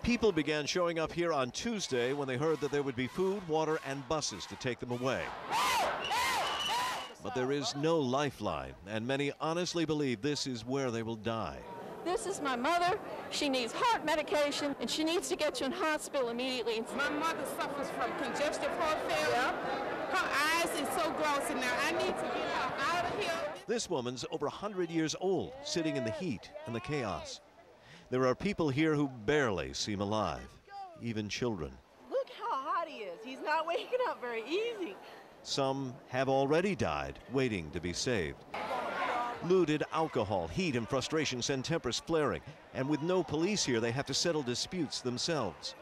People began showing up here on Tuesday when they heard that there would be food, water, and buses to take them away. But there is no lifeline, and many honestly believe this is where they will die. This is my mother. She needs heart medication, and she needs to get you in hospital immediately. My mother suffers from congestive heart failure. Her eyes is so gross in there. I need to get her out of here. This woman's over 100 years old, sitting in the heat and the chaos. There are people here who barely seem alive, even children. Look how hot he is. He's not waking up very easy. Some have already died, waiting to be saved. Looted alcohol, heat, and frustration send tempers flaring, and with no police here, they have to settle disputes themselves.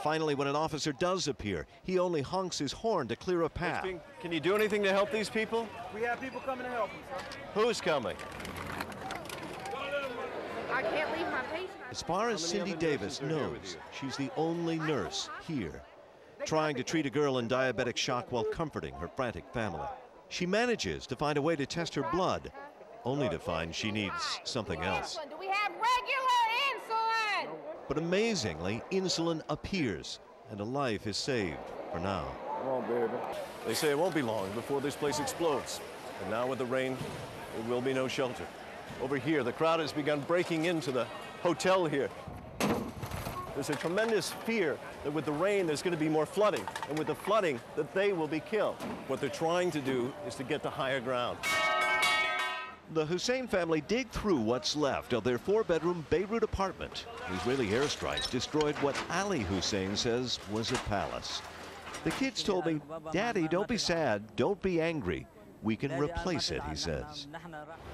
Finally, when an officer does appear, he only honks his horn to clear a path. Can you do anything to help these people? We have people coming to help us, sir. Who's coming? I can't leave my patient. As far as Cindy Davis knows, she's the only nurse here, trying to treat a girl in diabetic shock while comforting her frantic family. She manages to find a way to test her blood, only to find she needs something else. Do we have regular insulin? But amazingly, insulin appears, and a life is saved for now. Come on, baby. They say it won't be long before this place explodes. And now with the rain, there will be no shelter. Over here, the crowd has begun breaking into the hotel here. There's a tremendous fear that with the rain, there's going to be more flooding, and with the flooding, that they will be killed. What they're trying to do is to get to higher ground. The Hussein family dig through what's left of their 4-bedroom Beirut apartment. Israeli airstrikes destroyed what Ali Hussein says was a palace. The kids told me, "Daddy, don't be sad, don't be angry. We can replace it," he says.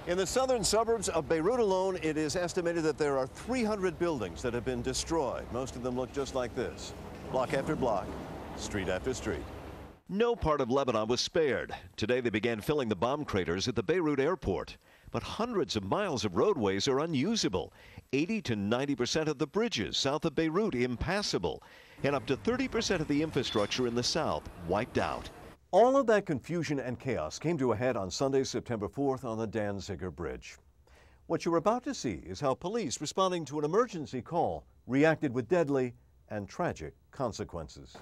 In the southern suburbs of Beirut alone, it is estimated that there are 300 buildings that have been destroyed. Most of them look just like this, block after block, street after street. No part of Lebanon was spared. Today they began filling the bomb craters at the Beirut airport. But hundreds of miles of roadways are unusable. 80 to 90% of the bridges south of Beirut impassable. And up to 30% of the infrastructure in the south wiped out. All of that confusion and chaos came to a head on Sunday, September 4th on the Danziger Bridge. What you're about to see is how police responding to an emergency call reacted with deadly and tragic consequences.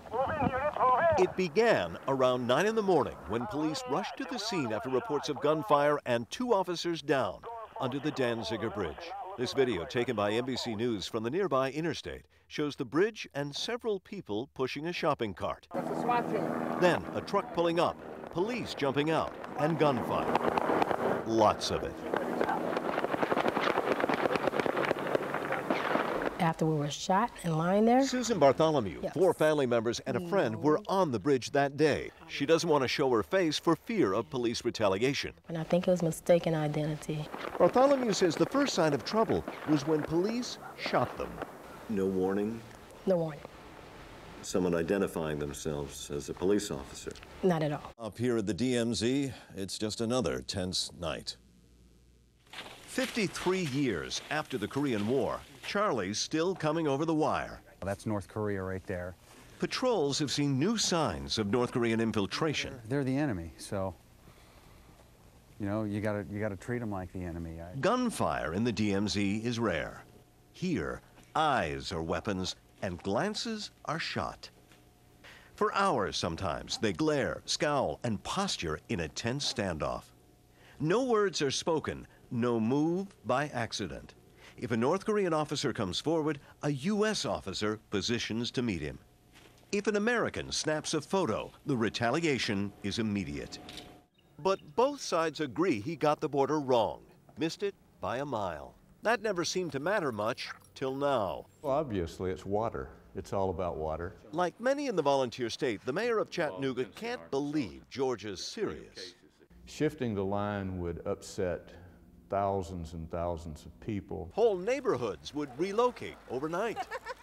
It began around 9 in the morning when police rushed to the scene after reports of gunfire and 2 officers down under the Danziger Bridge. This video, taken by NBC News from the nearby interstate, shows the bridge and several people pushing a shopping cart. Then a truck pulling up, police jumping out, and gunfire. Lots of it. After we were shot and lying there. Susan Bartholomew, Yes. 4 family members and a friend were on the bridge that day. She doesn't want to show her face for fear of police retaliation. And I think it was mistaken identity. Bartholomew says the first sign of trouble was when police shot them. No warning? No warning. Someone identifying themselves as a police officer. Not at all. Up here at the DMZ, it's just another tense night. 53 years after the Korean War, Charlie's still coming over the wire. That's North Korea right there. Patrols have seen new signs of North Korean infiltration. They're the enemy, so you know, you gotta treat them like the enemy. Gunfire in the DMZ is rare. Here, eyes are weapons and glances are shot. For hours sometimes, they glare, scowl, and posture in a tense standoff. No words are spoken, no move by accident. If a North Korean officer comes forward, a U.S. officer positions to meet him. If an American snaps a photo, the retaliation is immediate. But both sides agree he got the border wrong, missed it by a mile. That never seemed to matter much till now. Well, obviously, it's water. It's all about water. Like many in the volunteer state, the mayor of Chattanooga can't believe Georgia's serious. Shifting the line would upset thousands and thousands of people. Whole neighborhoods would relocate overnight.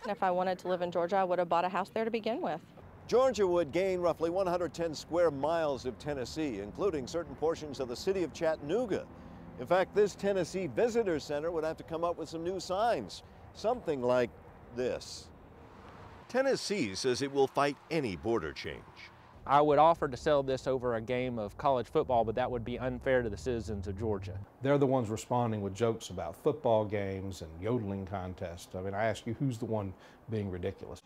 If I wanted to live in Georgia, I would have bought a house there to begin with. Georgia would gain roughly 110 square miles of Tennessee, including certain portions of the city of Chattanooga. In fact, this Tennessee Visitor Center would have to come up with some new signs, something like this. Tennessee says it will fight any border change. I would offer to sell this over a game of college football, but that would be unfair to the citizens of Georgia. They're the ones responding with jokes about football games and yodeling contests. I mean, I ask you, who's the one being ridiculous?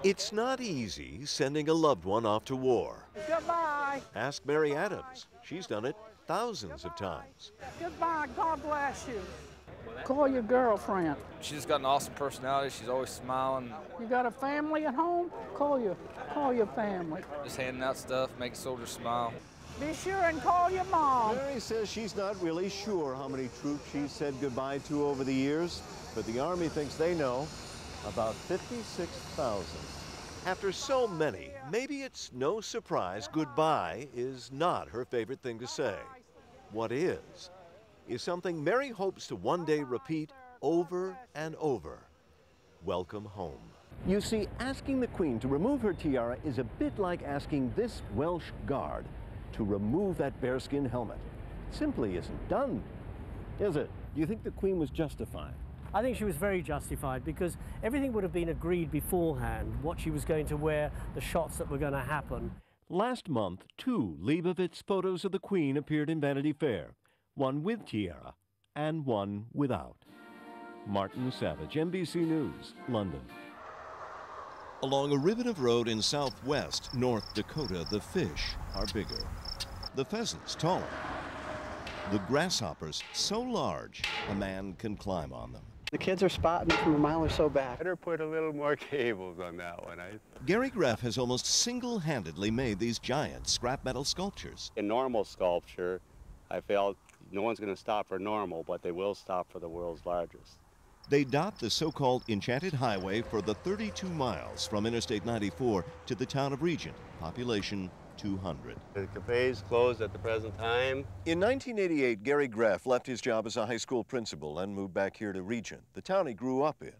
It's not easy sending a loved one off to war. Goodbye. Ask Mary Adams. She's done it thousands of times. Goodbye. God bless you. Call your girlfriend. She's got an awesome personality. She's always smiling. You got a family at home? Call your family. Just handing out stuff, making soldiers smile. Be sure and call your mom. Mary says she's not really sure how many troops she's said goodbye to over the years, but the Army thinks they know about 56,000. After so many, maybe it's no surprise goodbye is not her favorite thing to say. What is something Mary hopes to one day repeat over and over. Welcome home. You see, asking the Queen to remove her tiara is a bit like asking this Welsh guard to remove that bearskin helmet. It simply isn't done, is it? Do you think the Queen was justified? I think she was very justified because everything would have been agreed beforehand, what she was going to wear, the shots that were going to happen. Last month, 2 Leibovitz photos of the Queen appeared in Vanity Fair, one with tiara and one without. Martin Savidge, NBC News, London. Along a ribbon of road in southwest North Dakota, the fish are bigger, the pheasants taller, the grasshoppers so large a man can climb on them. The kids are spotting them from a mile or so back. Better put a little more cables on that one. Gary Greff has almost single-handedly made these giant scrap metal sculptures. In normal sculpture, I felt no one's going to stop for normal, but they will stop for the world's largest. They dot the so-called Enchanted Highway for the 32 miles from Interstate 94 to the town of Regent, population 200. The cafe's closed at the present time. In 1988, Gary Greff left his job as a high school principal and moved back here to Regent, the town he grew up in,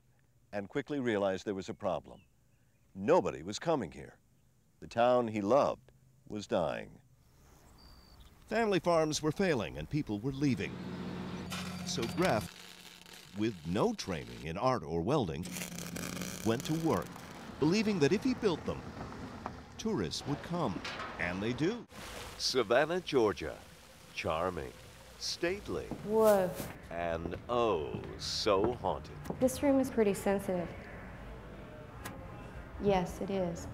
and quickly realized there was a problem. Nobody was coming here. The town he loved was dying. Family farms were failing and people were leaving. So Greff, with no training in art or welding, went to work, believing that if he built them, tourists would come, and they do. Savannah, Georgia. Charming, stately. Whoa. And oh, so haunted. This room is pretty sensitive. Yes, it is.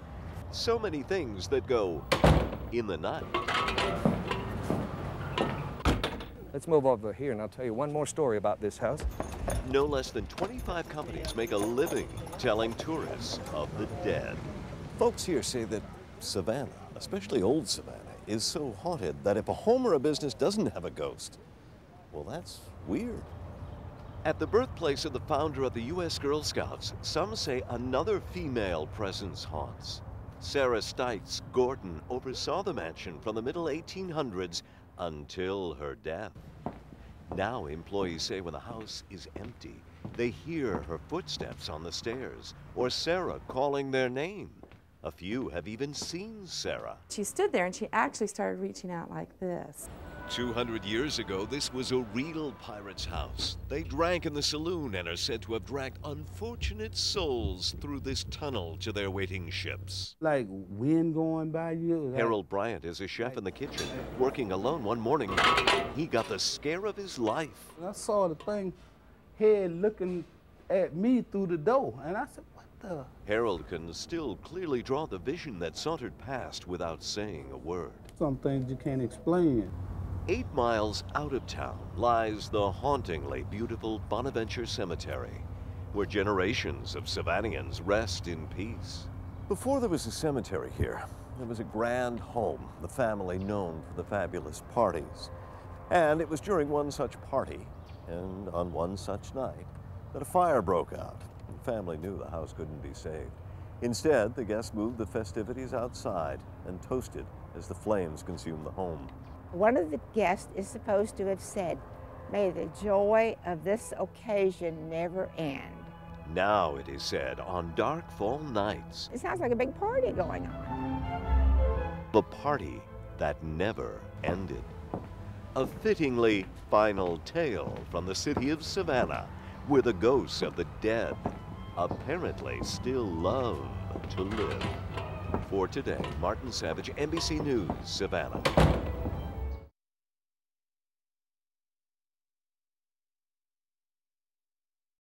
So many things that go in the night. Let's move over here and I'll tell you one more story about this house. No less than 25 companies make a living telling tourists of the dead. Folks here say that Savannah, especially old Savannah, is so haunted that if a home or a business doesn't have a ghost, well, that's weird. At the birthplace of the founder of the U.S. Girl Scouts, some say another female presence haunts. Sarah Stites Gordon oversaw the mansion from the middle 1800s until her death. Now employees say when the house is empty, they hear her footsteps on the stairs or Sarah calling their name. A few have even seen Sarah. She stood there and she actually started reaching out like this. 200 years ago, this was a real pirate's house. They drank in the saloon and are said to have dragged unfortunate souls through this tunnel to their waiting ships. Like wind going by you? Harold Bryant is a chef in the kitchen. Working alone one morning, he got the scare of his life. I saw the thing, head looking at me through the door, and I said, what the? Harold can still clearly draw the vision that sauntered past without saying a word. Some things you can't explain. 8 miles out of town lies the hauntingly beautiful Bonaventure Cemetery, where generations of Savannahans rest in peace. Before there was a cemetery here, there was a grand home, the family known for the fabulous parties. And it was during one such party, and on one such night, that a fire broke out. The family knew the house couldn't be saved. Instead, the guests moved the festivities outside and toasted as the flames consumed the home. One of the guests is supposed to have said, "May the joy of this occasion never end." Now it is said on dark fall nights. It sounds like a big party going on. The party that never ended. A fittingly final tale from the city of Savannah, where the ghosts of the dead apparently still love to live. For Today, Martin Savidge, NBC News, Savannah.